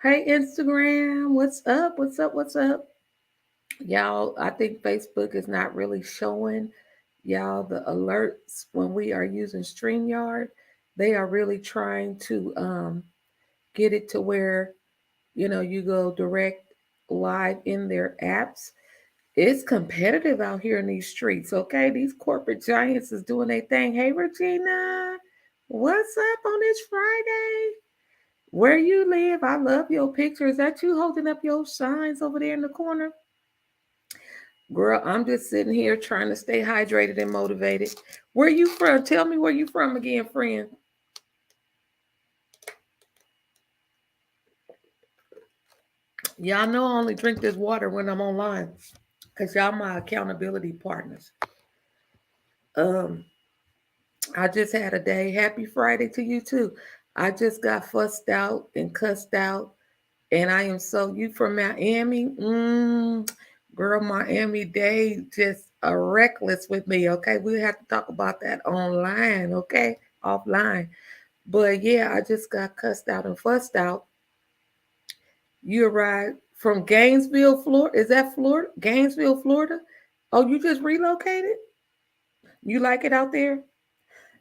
Hey, Instagram, what's up? What's up? What's up? Y'all, I think Facebook is not really showing y'all the alerts when we are using StreamYard. They are really trying to get it to where, you go direct live in their apps. It's competitive out here in these streets, okay? These corporate giants is doing their thing. Hey, Regina, what's up on this Friday? Where you live, I love your picture. Is that you holding up your signs over there in the corner? Girl, I'm just sitting here trying to stay hydrated and motivated. Where you from? Tell me where you from again, friend. Y'all know I only drink this water when I'm online. Cause y'all my accountability partners. Um, I just had a day. Happy Friday to you too. I just got fussed out and cussed out. And I am so you from Miami? Girl, Miami Day just reckless with me. Okay, we have to talk about that online. Okay, offline. But yeah, I just got cussed out and fussed out. You arrived from Gainesville, Florida. Is that Florida? Gainesville, Florida? Oh, you just relocated? You like it out there?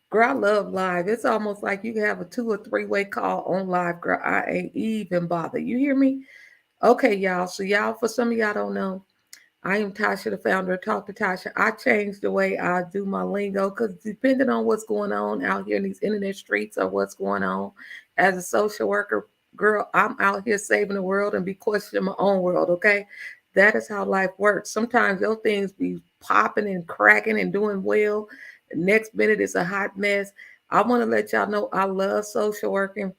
Girl, I love live. It's almost like you can have a 2 or 3 way call on live. Girl, I ain't even bothered. You hear me? Okay, y'all. So y'all, for some of y'all don't know, I am Tasha, the founder of Talk to Tasha. I changed the way I do my lingo because depending on what's going on out here in these internet streets or what's going on as a social worker, girl, I'm out here saving the world and be questioning my own world, okay? That is how life works. Sometimes your things be popping and cracking and doing well. Next minute it's a hot mess. I want to let y'all know I love social working.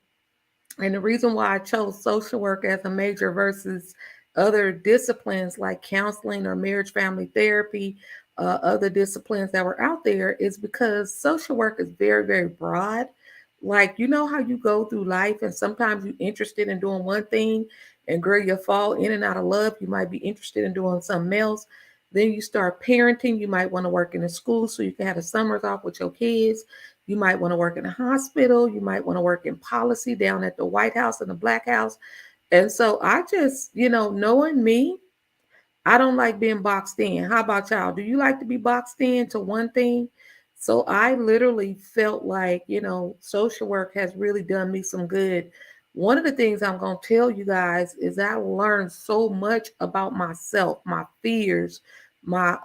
And the reason why I chose social work as a major versus other disciplines like counseling or marriage family therapy, other disciplines that were out there is because social work is very, very broad. Like, you know how you go through life and sometimes you're interested in doing one thing and girl, you fall in and out of love. You might be interested in doing something else. Then you start parenting. You might want to work in a school so you can have the summers off with your kids. You might want to work in a hospital. You might want to work in policy down at the White House and the Black House. And so I just, knowing me, I don't like being boxed in. How about y'all? Do you like to be boxed in to one thing? So I literally felt like, social work has really done me some good. One of the things I'm going to tell you guys is I learned so much about myself, my fears, my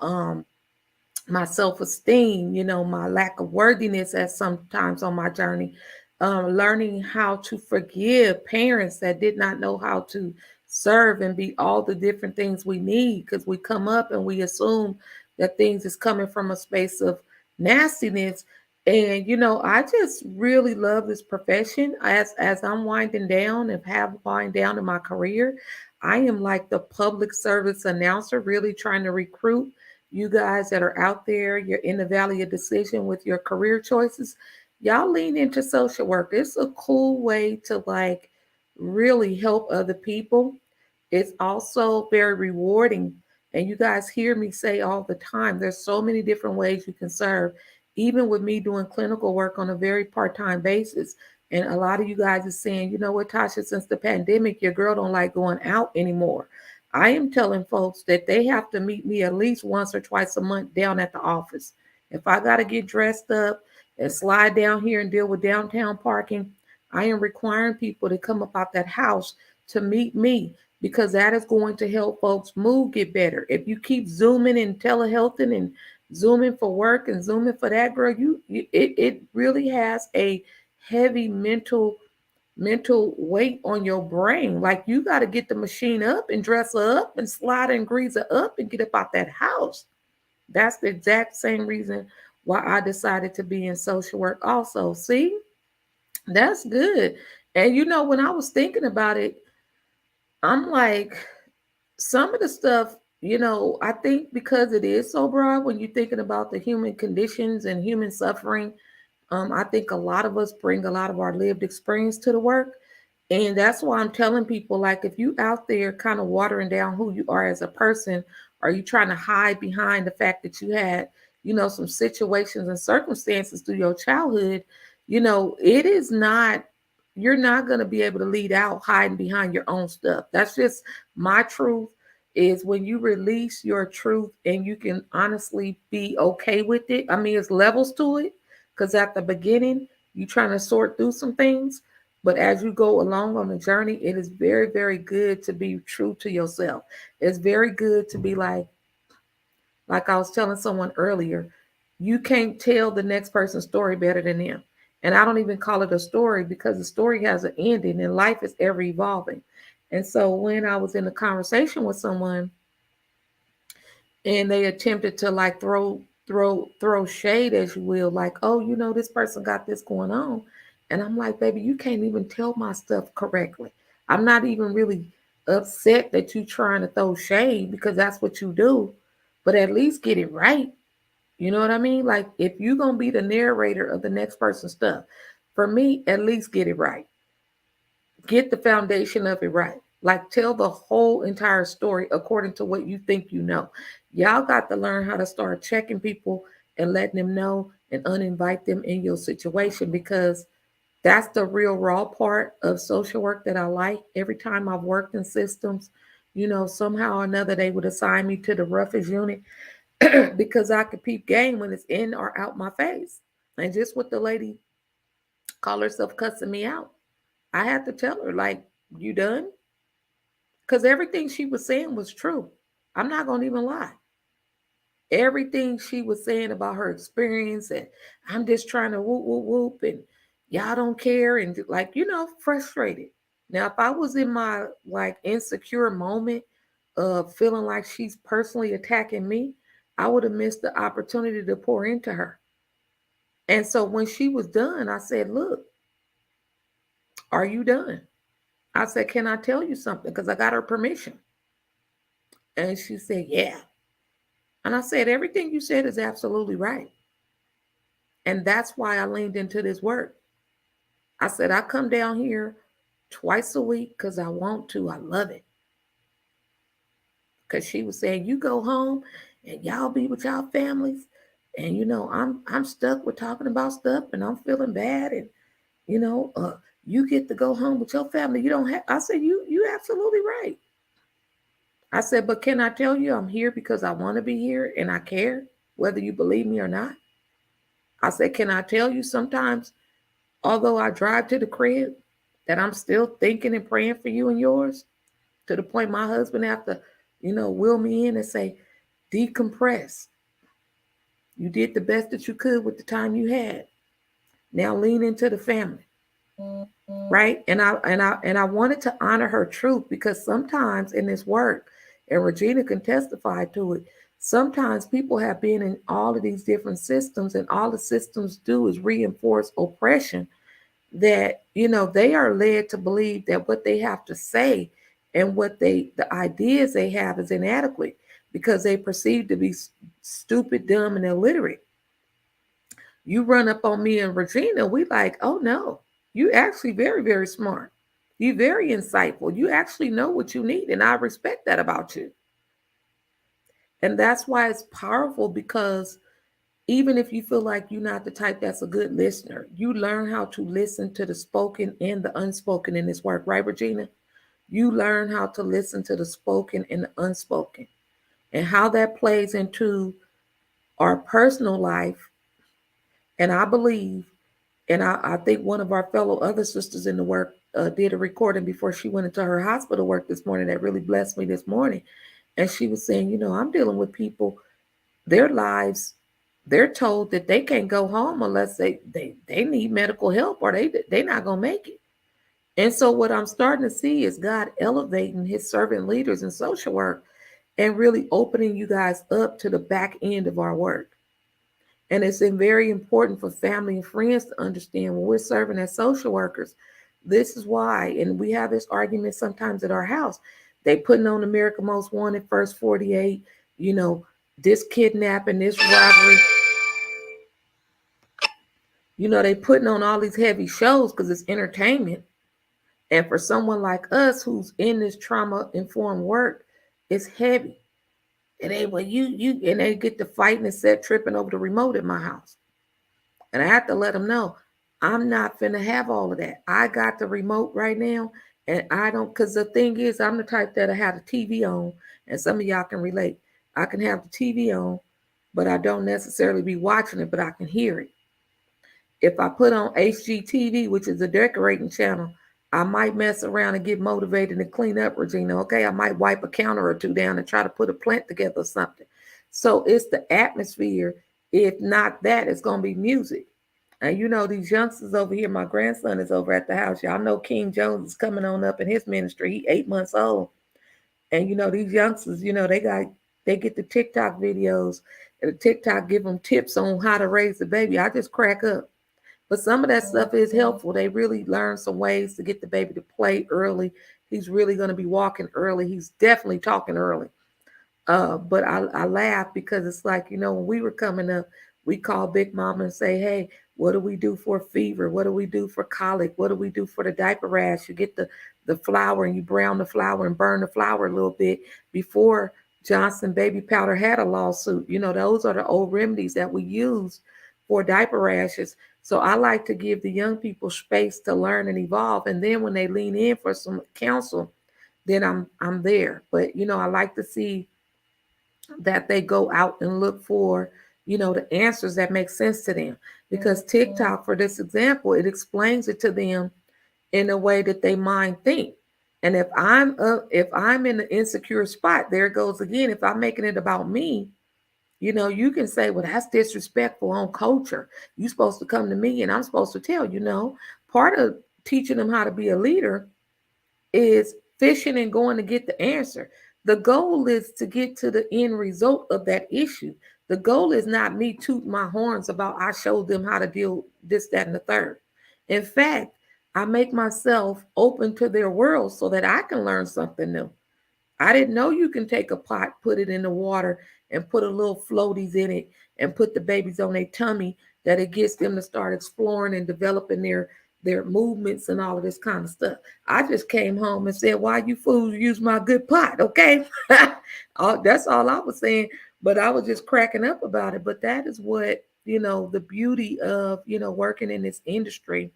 my self-esteem, my lack of worthiness at sometimes on my journey, learning how to forgive parents that did not know how to serve and be all the different things we need because we come up and we assume that things is coming from a space of nastiness. And I just really love this profession as I'm winding down and have wind down in my career. I am like the public service announcer, really trying to recruit you guys that are out there, you're in the valley of decision with your career choices, y'all lean into social work. It's a cool way to like really help other people. It's also very rewarding. And you guys hear me say all the time, there's so many different ways you can serve, even with me doing clinical work on a very part-time basis. And a lot of you guys are saying, you know what, Tasha, since the pandemic, your girl don't like going out anymore. I am telling folks that they have to meet me at least once or twice a month down at the office. If I got to get dressed up and slide down here and deal with downtown parking, I am requiring people to come up out that house to meet me because that is going to help folks' mood get better. If you keep zooming and telehealthing and zooming for work and zooming for that, girl, it really has a heavy mental weight on your brain. Like you got to get the machine up and dress her up and slide and grease her up and get up out that house. That's the exact same reason why I decided to be in social work also. See, that's good. And when I was thinking about it, I'm like, some of the stuff, I think because it is so broad, when you're thinking about the human conditions and human suffering, I think a lot of us bring a lot of our lived experience to the work. And that's why I'm telling people, like, if you out there kind of watering down who you are as a person, are you trying to hide behind the fact that you had, some situations and circumstances through your childhood, it is not you're not going to be able to lead out hiding behind your own stuff. That's just my truth. Is when you release your truth and you can honestly be okay with it. I mean, it's levels to it, because at the beginning you're trying to sort through some things, but as you go along on the journey, it is very, very good to be true to yourself. It's very good to be like I was telling someone earlier, you can't tell the next person's story better than them. And I don't even call it a story, because the story has an ending and life is ever evolving. And so when I was in a conversation with someone and they attempted to like throw shade, as you will, like, oh, this person got this going on. And I'm like, baby, you can't even tell my stuff correctly. I'm not even really upset that you trying to throw shade, because that's what you do. But at least get it right. You know what I mean? Like, if you're gonna be the narrator of the next person's stuff, for me, at least get it right. Get the foundation of it right. Like, tell the whole entire story according to what you think you know. Y'all got to learn how to start checking people and letting them know and uninvite them in your situation, because that's the real raw part of social work that I like. Every time I've worked in systems, somehow or another they would assign me to the roughest unit because I could peep game when it's in or out my face. And just what the lady call herself cussing me out, I had to tell her, like, you done? Because everything she was saying was true. I'm not going to even lie. Everything she was saying about her experience, and I'm just trying to whoop, whoop, whoop, and y'all don't care, and like, frustrated. Now, if I was in my like insecure moment of feeling like she's personally attacking me, I would have missed the opportunity to pour into her. And so when she was done, I said, look, are you done? I said, can I tell you something? Because I got her permission. And she said, yeah. And I said, everything you said is absolutely right. And that's why I leaned into this work. I said, I come down here twice a week because I want to. I love it. Because she was saying, you go home and y'all be with y'all families. And I'm stuck with talking about stuff and I'm feeling bad. And you know, uh, you get to go home with your family. You don't have. I said, you absolutely right. I said, but can I tell you, I'm here because I want to be here and I care, whether you believe me or not. I said, can I tell you, sometimes, although I drive to the crib, that I'm still thinking and praying for you and yours, to the point my husband have to, wheel me in and say, decompress. You did the best that you could with the time you had. Now lean into the family. Right. And I wanted to honor her truth, because sometimes in this work, and Regina can testify to it, sometimes people have been in all of these different systems, and all the systems do is reinforce oppression, that they are led to believe that what they have to say and the ideas they have is inadequate, because they perceive to be stupid, dumb, and illiterate. You run up on me and Regina, we like, oh no, you actually very, very smart. You very insightful. You actually know what you need, and I respect that about you. And that's why it's powerful, because even if you feel like you're not the type that's a good listener, you learn how to listen to the spoken and the unspoken in this work, right, Regina? You learn how to listen to the spoken and the unspoken, and how that plays into our personal life. And I believe, and I think one of our fellow other sisters in the work did a recording before she went into her hospital work this morning that really blessed me this morning. And she was saying, I'm dealing with people, their lives, they're told that they can't go home unless they need medical help, or they not gonna make it. And so what I'm starting to see is God elevating his servant leaders in social work and really opening you guys up to the back end of our work. And it's very important for family and friends to understand, when we're serving as social workers, this is why. And we have this argument sometimes at our house. They putting on America Most Wanted, First 48, you know, this kidnapping, this robbery. They putting on all these heavy shows because it's entertainment. And for someone like us who's in this trauma informed work, it's heavy. And they and they get to fighting and set tripping over the remote at my house. And I have to let them know, I'm not finna have all of that. I got the remote right now, and I don't, because the thing is, I'm the type that'll have the TV on, and some of y'all can relate. I can have the TV on, but I don't necessarily be watching it, but I can hear it. If I put on HGTV, which is a decorating channel, I might mess around and get motivated and clean up, Regina. Okay, I might wipe a counter or two down and try to put a plant together or something. So it's the atmosphere. If not that, it's gonna be music. And you know, these youngsters over here, my grandson is over at the house. Y'all know King Jones is coming on up in his ministry. He 8 months old. And you know, these youngsters, you know, they get the TikTok videos and the TikTok give them tips on how to raise the baby. I just crack up. But some of that stuff is helpful. They really learn some ways to get the baby to play early. He's really going to be walking early. He's definitely talking early. But I laugh because it's like, you know, when we were coming up, we call Big Mama and say, hey, what do we do for fever? What do we do for colic? What do we do for the diaper rash? You get the flour and you brown the flour and burn the flour a little bit before Johnson baby powder had a lawsuit. You know, those are the old remedies that we use for diaper rashes. So I like to give the young people space to learn and evolve. And then when they lean in for some counsel, then I'm there. But you know, I like to see that they go out and look for, you know, the answers that make sense to them. Because TikTok, for this example, it explains it to them in a way that they mind think. And if I'm in an insecure spot, there it goes again. If I'm making it about me, you know, you can say, well, that's disrespectful on culture. You're supposed to come to me and I'm supposed to tell you. No, part of teaching them how to be a leader is fishing and going to get the answer. The goal is to get to the end result of that issue. The goal is not me toot my horns about I showed them how to deal this, that, and the third. In fact, I make myself open to their world so that I can learn something new. I didn't know you can take a pot, put it in the water, and put a little floaties in it and put the babies on their tummy, that it gets them to start exploring and developing their movements and all of this kind of stuff. I just came home and said, why you fools use my good pot, okay? That's all I was saying. But I was just cracking up about it. But that is what, you know, the beauty of, you know, working in this industry.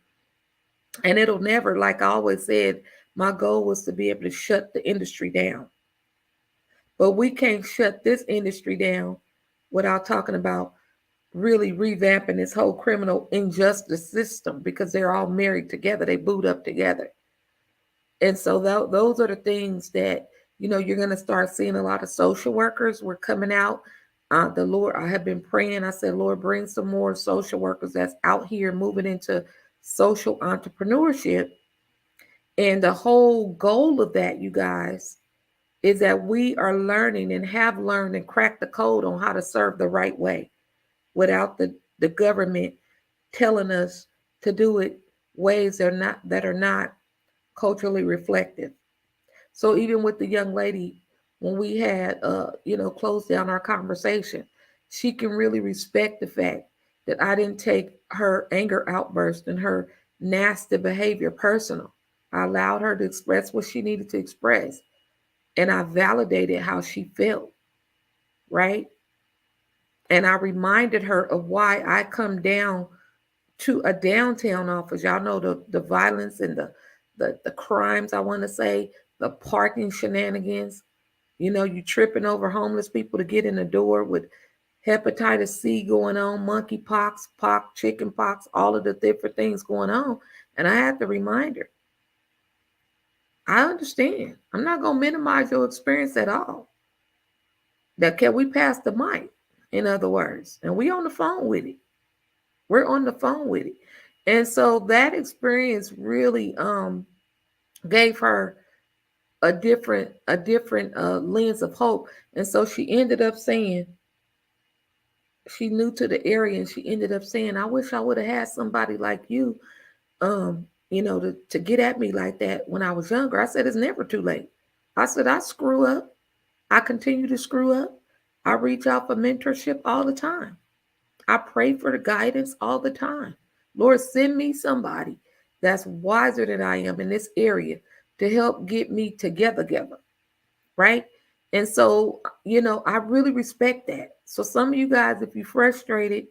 And it'll never, like I always said, my goal was to be able to shut the industry down. But we can't shut this industry down without talking about really revamping this whole criminal injustice system, because they're all married together. They boot up together. And so those are the things that, you know, you're going to start seeing a lot of social workers were coming out. The Lord, I have been praying. I said, Lord, bring some more social workers that's out here moving into social entrepreneurship. And the whole goal of that, you guys, is that we are learning and have learned and cracked the code on how to serve the right way without the government telling us to do it ways that are not culturally reflective. So even with the young lady, when we had you know, closed down our conversation, she can really respect the fact that I didn't take her anger outburst and her nasty behavior personal. I allowed her to express what she needed to express, and I validated how she felt, right? And I reminded her of why I come down to a downtown office. Y'all know the violence and the crimes, I want to say, the parking shenanigans. You know, you tripping over homeless people to get in the door with hepatitis C going on, monkeypox, pox, chicken pox, all of the different things going on. And I had to remind her, I understand. I'm not going to minimize your experience at all. That can we pass the mic, in other words, and we on the phone with it. We're on the phone with it. And so that experience really gave her a different lens of hope. And so she ended up saying, she new to the area, and she ended up saying, I wish I would have had somebody like you, you know, to get at me like that when I was younger. I said, it's never too late. I said, I screw up. I continue to screw up. I reach out for mentorship all the time. I pray for the guidance all the time. Lord, send me somebody that's wiser than I am in this area to help get me together, right? And so, you know, I really respect that. So some of you guys, if you're frustrated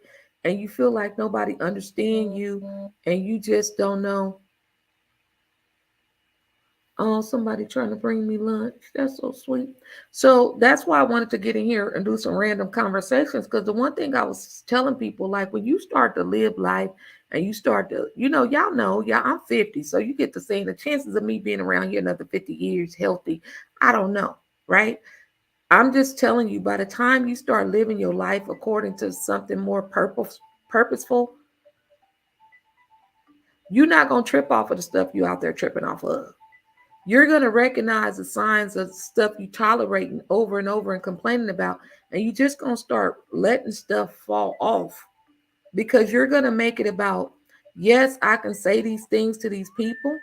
and you feel like nobody understands you and you just don't know. Oh, somebody trying to bring me lunch. That's so sweet. So that's why I wanted to get in here and do some random conversations. Because the one thing I was telling people, like when you start to live life and you start to, y'all know, yeah, I'm 50. So you get to saying the chances of me being around here another 50 years healthy, I don't know. Right. I'm just telling you, by the time you start living your life according to something more purposeful, you're not going to trip off of the stuff you out there tripping off of. You're going to recognize the signs of stuff you tolerating over and over and complaining about. And you just going to start letting stuff fall off because you're going to make it about, yes, I can say these things to these people.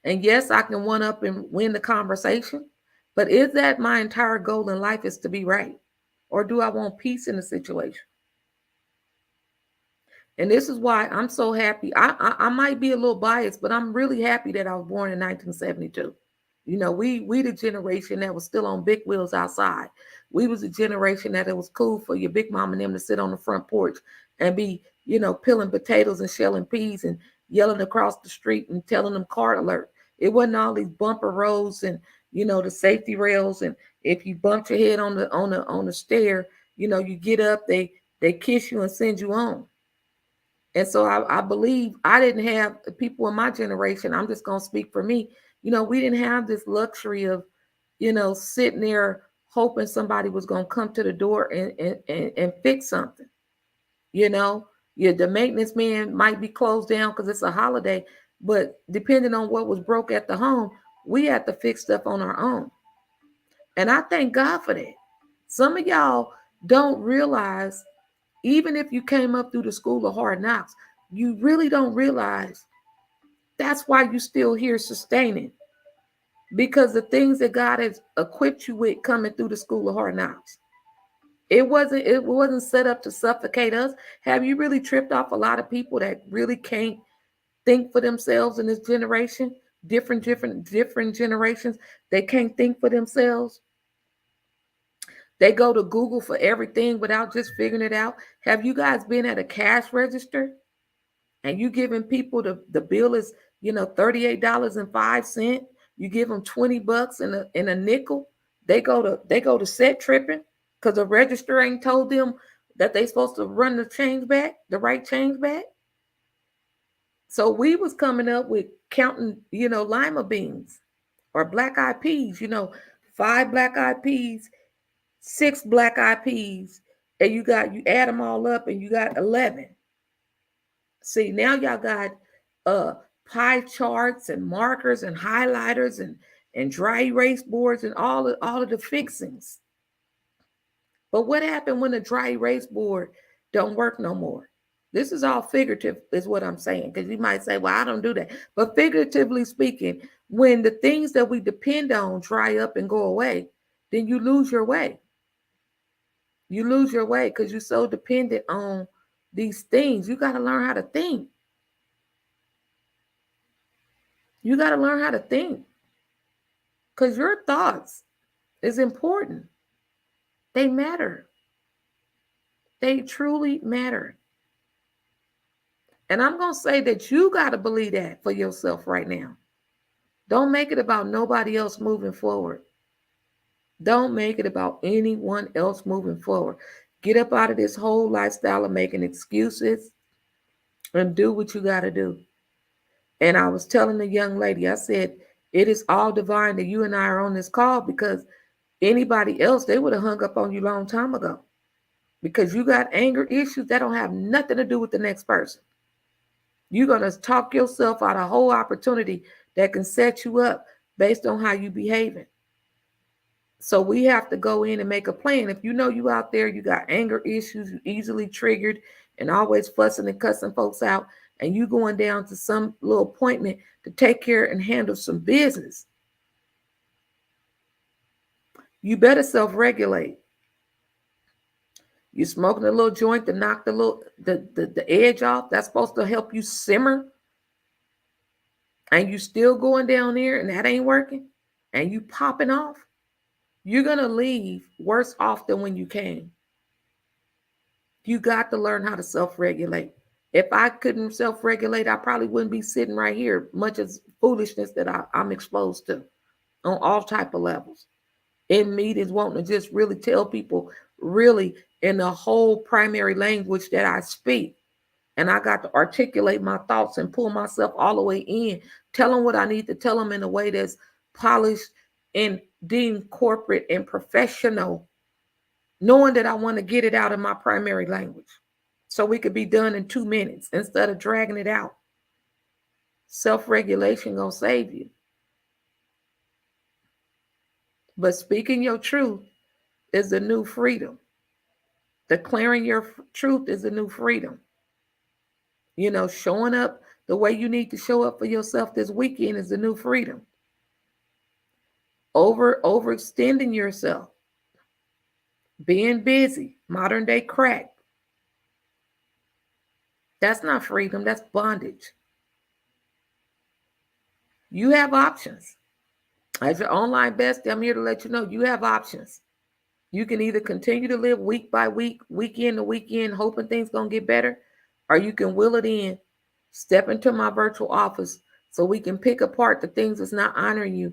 And yes, I can one up and win the conversation. But is that my entire goal in life is to be right? Or do I want peace in the situation? And this is why I'm so happy. I might be a little biased, but I'm really happy that I was born in 1972. We the generation that was still on big wheels outside. We was a generation that it was cool for your big mom and them to sit on the front porch and be, peeling potatoes and shelling peas and yelling across the street and telling them card alert. It wasn't all these bumper roads and the safety rails, and if you bumped your head on the stair, you get up, they kiss you and send you on. And so I believe I didn't have people in my generation. I'm just going to speak for me. We didn't have this luxury of, sitting there hoping somebody was going to come to the door and fix something. The maintenance man might be closed down because it's a holiday, but depending on what was broke at the home, we had to fix stuff on our own. And I thank God for that. Some of y'all don't realize, even if you came up through the school of hard knocks, you really don't realize that's why you still here sustaining. Because the things that God has equipped you with coming through the school of hard knocks. It wasn't set up to suffocate us. Have you really tripped off a lot of people that really can't think for themselves in this generation? Different generations. They can't think for themselves. They go to Google for everything without just figuring it out. Have you guys been at a cash register and you giving people the bill is, $38.05? You give them $20 in a nickel. They go to set tripping because the register ain't told them that they supposed to run the right change back. So we was coming up with counting, lima beans or black eyed peas, 5 black eyed peas, 6 black eyed peas, and you add them all up and you got 11. See, now y'all got uh pie charts and markers and highlighters and dry erase boards and all of the fixings. But what happened when the dry erase board don't work no more? This is all figurative, is what I'm saying, because you might say, well, I don't do that. But figuratively speaking, when the things that we depend on dry up and go away, then you lose your way. You lose your way because you're so dependent on these things. You got to learn how to think. You got to learn how to think because your thoughts is important. They matter. They truly matter. And I'm going to say that you got to believe that for yourself right now. Don't make it about nobody else moving forward. Don't make it about anyone else moving forward. Get up out of this whole lifestyle of making excuses and do what you got to do. And I was telling the young lady, I said, it is all divine that you and I are on this call because anybody else, they would have hung up on you a long time ago because you got anger issues that don't have nothing to do with the next person. You're going to talk yourself out of a whole opportunity that can set you up based on how you behaving. So we have to go in and make a plan. If you know you out there, you got anger issues, you easily triggered and always fussing and cussing folks out, and you going down to some little appointment to take care and handle some business, you better self-regulate. You smoking a little joint to knock the edge off. That's supposed to help you simmer. And you still going down there and that ain't working. And you popping off. You're going to leave worse off than when you came. You got to learn how to self-regulate. If I couldn't self-regulate, I probably wouldn't be sitting right here, much as foolishness that I'm exposed to on all type of levels. In meetings, wanting to just really tell people really in the whole primary language that I speak. And I got to articulate my thoughts and pull myself all the way in, tell them what I need to tell them in a way that's polished and deemed corporate and professional, knowing that I want to get it out in my primary language so we could be done in 2 minutes instead of dragging it out. Self-regulation gonna save you. But speaking your truth is the new freedom. Declaring your truth is the new freedom. You know, showing up the way you need to show up for yourself this weekend is the new freedom. Overextending yourself, being busy, modern day crack. That's not freedom, that's bondage. You have options. As your online bestie, I'm here to let you know you have options. You can either continue to live week by week, weekend to weekend, hoping things gonna get better, or you can will it in, step into my virtual office so we can pick apart the things that's not honoring you,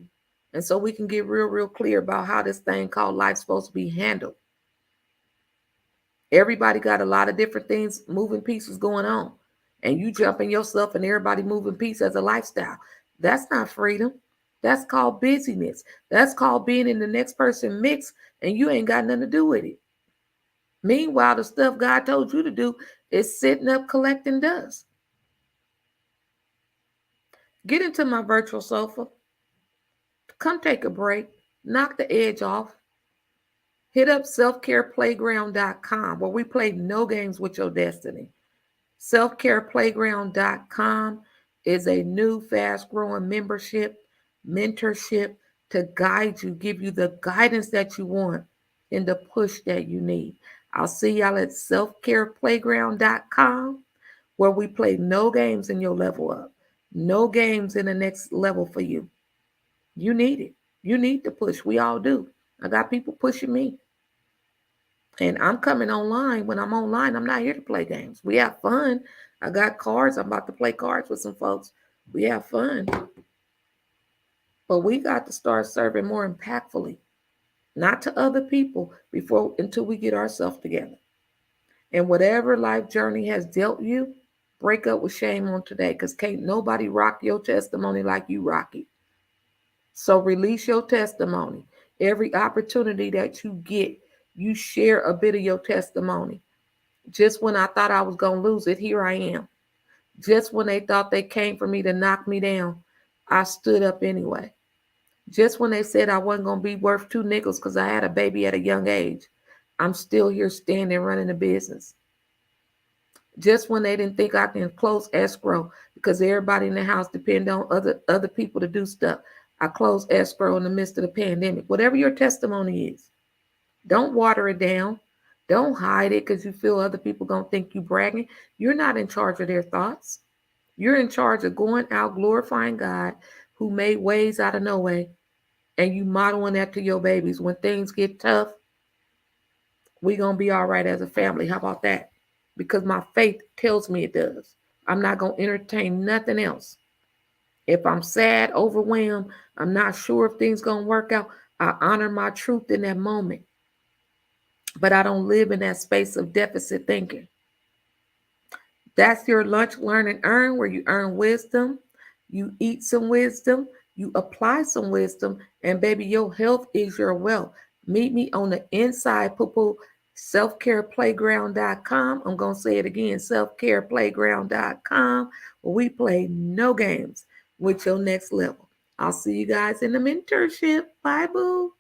and so we can get real clear about how this thing called life's supposed to be handled. Everybody got a lot of different things, moving pieces going on, and you jumping yourself and everybody moving piece as a lifestyle. That's not freedom. That's called busyness. That's called being in the next person mix, and you ain't got nothing to do with it. Meanwhile, the stuff God told you to do is sitting up collecting dust. Get into my virtual sofa. Come take a break. Knock the edge off. Hit up selfcareplayground.com where we play no games with your destiny. Selfcareplayground.com is a new fast-growing membership, mentorship to guide you, give you the guidance that you want and the push that you need. I'll see y'all at selfcareplayground.com where we play no games in your level up, no games in the next level for you. You need it. You need to push. We all do. I got people pushing me. And I'm coming online. When I'm online, I'm not here to play games. We have fun. I got cards. I'm about to play cards with some folks. We have fun. But we got to start serving more impactfully, not to other people until we get ourselves together. And whatever life journey has dealt you, break up with shame on today, because can't nobody rock your testimony like you rock it. So release your testimony. Every opportunity that you get, you share a bit of your testimony. Just when I thought I was going to lose it, here I am. Just when they thought they came for me to knock me down, I stood up anyway. Just when they said I wasn't going to be worth 2 nickels because I had a baby at a young age, I'm still here standing running the business. Just when they didn't think I can close escrow because everybody in the house depend on other people to do stuff, I closed escrow in the midst of the pandemic. Whatever your testimony is, don't water it down. Don't hide it because you feel other people going to think you bragging. You're not in charge of their thoughts. You're in charge of going out glorifying God who made ways out of no way, and you modeling that to your babies. When things get tough, we're going to be all right as a family. How about that? Because my faith tells me it does. I'm not going to entertain nothing else. If I'm sad, overwhelmed, I'm not sure if things going to work out, I honor my truth in that moment. But I don't live in that space of deficit thinking. That's your lunch, learn, and earn, where you earn wisdom, you eat some wisdom, you apply some wisdom, and baby, your health is your wealth. Meet me on the inside, poo-poo, selfcareplayground.com. I'm going to say it again, selfcareplayground.com, where we play no games with your next level. I'll see you guys in the mentorship. Bye, boo.